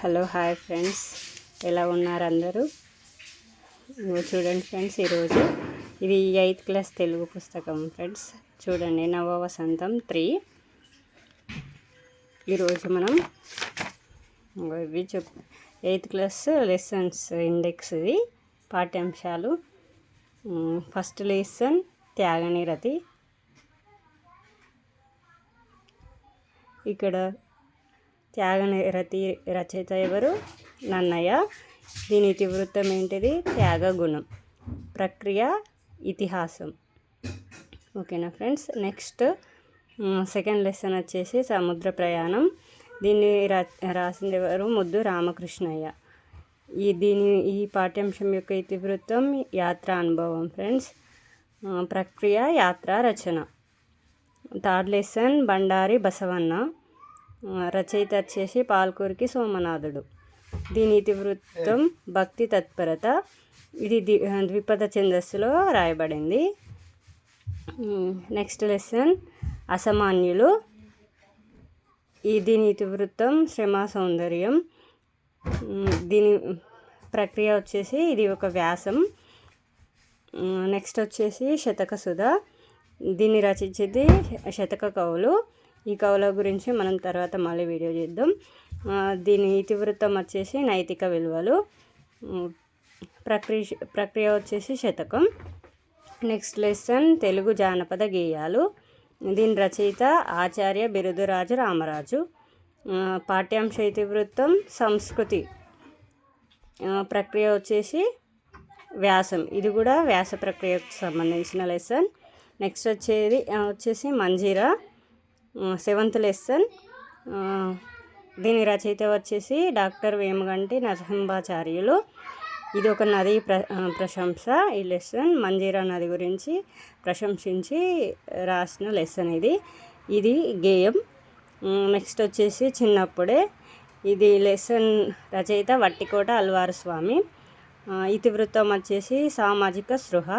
Hello hi friends, ఎలా ఉన్నారు అందరూ? చూడండి ఫ్రెండ్స్, ఈరోజు ఇది 8th క్లాస్ తెలుగు పుస్తకం ఫ్రెండ్స్. చూడండి, నవ వసంతం 3. ఈరోజు మనం ఇవి 8th క్లాస్ లెసన్స్ ఇండెక్స్, ఇది పాఠ్యాంశాలు. ఫస్ట్ లెసన్ త్యాగనిరతి. ఇక్కడ త్యాగనిరతి రచయిత ఎవరు? నన్నయ్య. దీని ఇతివృత్తం ఏంటిది? త్యాగ గుణం, ప్రక్రియ, ఇతిహాసం. ఓకేనా ఫ్రెండ్స్? నెక్స్ట్ సెకండ్ లెసన్ వచ్చేసి సముద్ర ప్రయాణం. దీన్ని రాసింది ఎవరు? ముద్దు రామకృష్ణయ్య. ఈ పాఠ్యాంశం యొక్క ఇతివృత్తం యాత్ర అనుభవం ఫ్రెండ్స్. ప్రక్రియ, యాత్ర, రచన. థర్డ్ లెసన్ బండారి బసవన్న. రచయిత వచ్చేసి పాల్కూరికి సోమనాథుడు. దీని ఇతివృత్తం భక్తి తత్పరత. ఇది ద్విపద ఛందస్సులో రాయబడింది. నెక్స్ట్ లెసన్ అసామాన్యులు. దీని ఇతివృత్తం శ్రమ సౌందర్యం. దీని ప్రక్రియ వచ్చేసి ఇది ఒక వ్యాసం. నెక్స్ట్ వచ్చేసి శతక సుధ. దీన్ని రచించేది శతక కవులు. ఈ కవుల గురించి మనం తర్వాత మళ్ళీ వీడియో చేద్దాం. దీని ఇతివృత్తం వచ్చేసి నైతిక విలువలు. ప్రక్రియ వచ్చేసి శతకం. నెక్స్ట్ లెసన్ తెలుగు జానపద గేయాలు. దీని రచయిత ఆచార్య బిరుదురాజు రామరాజు. పాఠ్యాంశ ఇతివృత్తం సంస్కృతి. ప్రక్రియ వచ్చేసి వ్యాసం. ఇది కూడా వ్యాస ప్రక్రియకు సంబంధించిన లెసన్. నెక్స్ట్ వచ్చేసి మంజీరా, 7th లెసన్. దీని రచయిత వచ్చేసి డాక్టర్ వేమగంటి నరసింహాచార్యులు. ఇది ఒక నది ప్రశంస. ఈ లెసన్ మంజీరా నది గురించి ప్రశంసించి రాసిన లెసన్ ఇది గేయం. నెక్స్ట్ వచ్చేసి చిన్నప్పుడే. ఇది లెసన్ రచయిత వట్టికోట అల్వారు స్వామి. ఇతివృత్తం వచ్చేసి సామాజిక స్పృహ.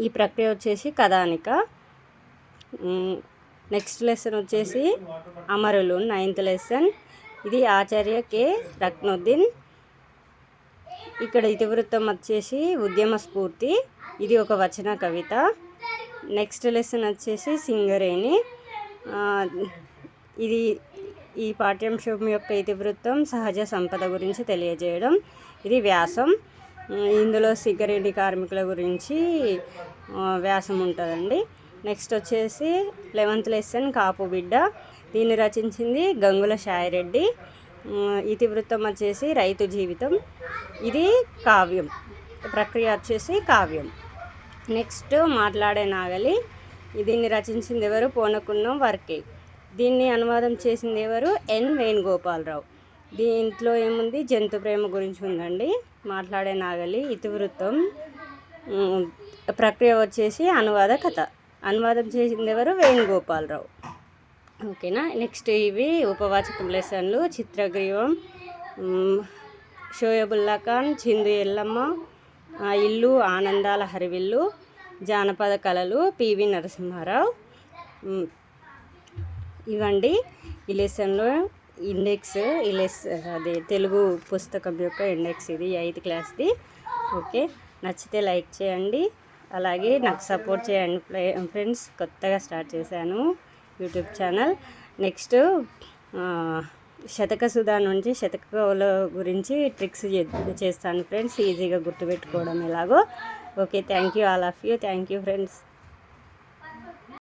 ఈ ప్రక్రియ వచ్చేసి కథానిక. నెక్స్ట్ లెసన్ వచ్చేసి అమరులు, 9th లెసన్. ఇది ఆచార్య కె రత్నుద్దీన్. ఇక్కడ ఇతివృత్తం వచ్చేసి ఉద్యమ స్ఫూర్తి. ఇది ఒక వచన కవిత. నెక్స్ట్ లెసన్ వచ్చేసి సింగరేణి. ఈ పాఠ్యాంశం యొక్క ఇతివృత్తం సహజ సంపద గురించి తెలియజేయడం. ఇది వ్యాసం. ఇందులో సింగరేణి కార్మికుల గురించి వ్యాసం ఉంటుందండి. నెక్స్ట్ వచ్చేసి 11th లెసన్ కాపు బిడ్డ. దీన్ని రచించింది గంగుల షాయిరెడ్డి. ఇతివృత్తం వచ్చేసి రైతు జీవితం. ఇది కావ్యం. ప్రక్రియ వచ్చేసి కావ్యం. నెక్స్ట్ మాట్లాడే నాగలి. దీన్ని రచించింది ఎవరు? పోనకున్నం వర్కే. దీన్ని అనువాదం చేసింది ఎవరు? ఎన్ వేణుగోపాలరావు. దీంట్లో ఏముంది? జంతు ప్రేమ గురించి ఉందండి. మాట్లాడే నాగలి ఇతివృత్తం. ప్రక్రియ వచ్చేసి అనువాద కథ. అనువాదం చేసింది ఎవరు? వేణుగోపాలరావు. ఓకేనా? నెక్స్ట్ ఇవి ఉపవాచకం లెసన్లు. చిత్రగ్రీవం, షోయబుల్లా ఖాన్, చిందు ఎల్లమ్మ, ఇల్లు, ఆనందాల హరివిల్లు, జానపద కళలు, పివి నరసింహారావు. ఇవండి ఈ లెసన్లో ఇండెక్స్. అదే తెలుగు పుస్తకం యొక్క ఇండెక్స్. ఇది 8th క్లాస్ది. ఓకే, నచ్చితే లైక్ చేయండి, అలాగే నాకు సపోర్ట్ చేయండి ఫ్రెండ్స్. కొత్తగా స్టార్ట్ చేశాను యూట్యూబ్ ఛానల్. నెక్స్ట్ శతక సుధా నుంచి శతకల గురించి ట్రిక్స్ చేస్తాను ఫ్రెండ్స్, ఈజీగా గుర్తుపెట్టుకోవడం ఎలాగో. Okay, thank you all of you. Thank you friends.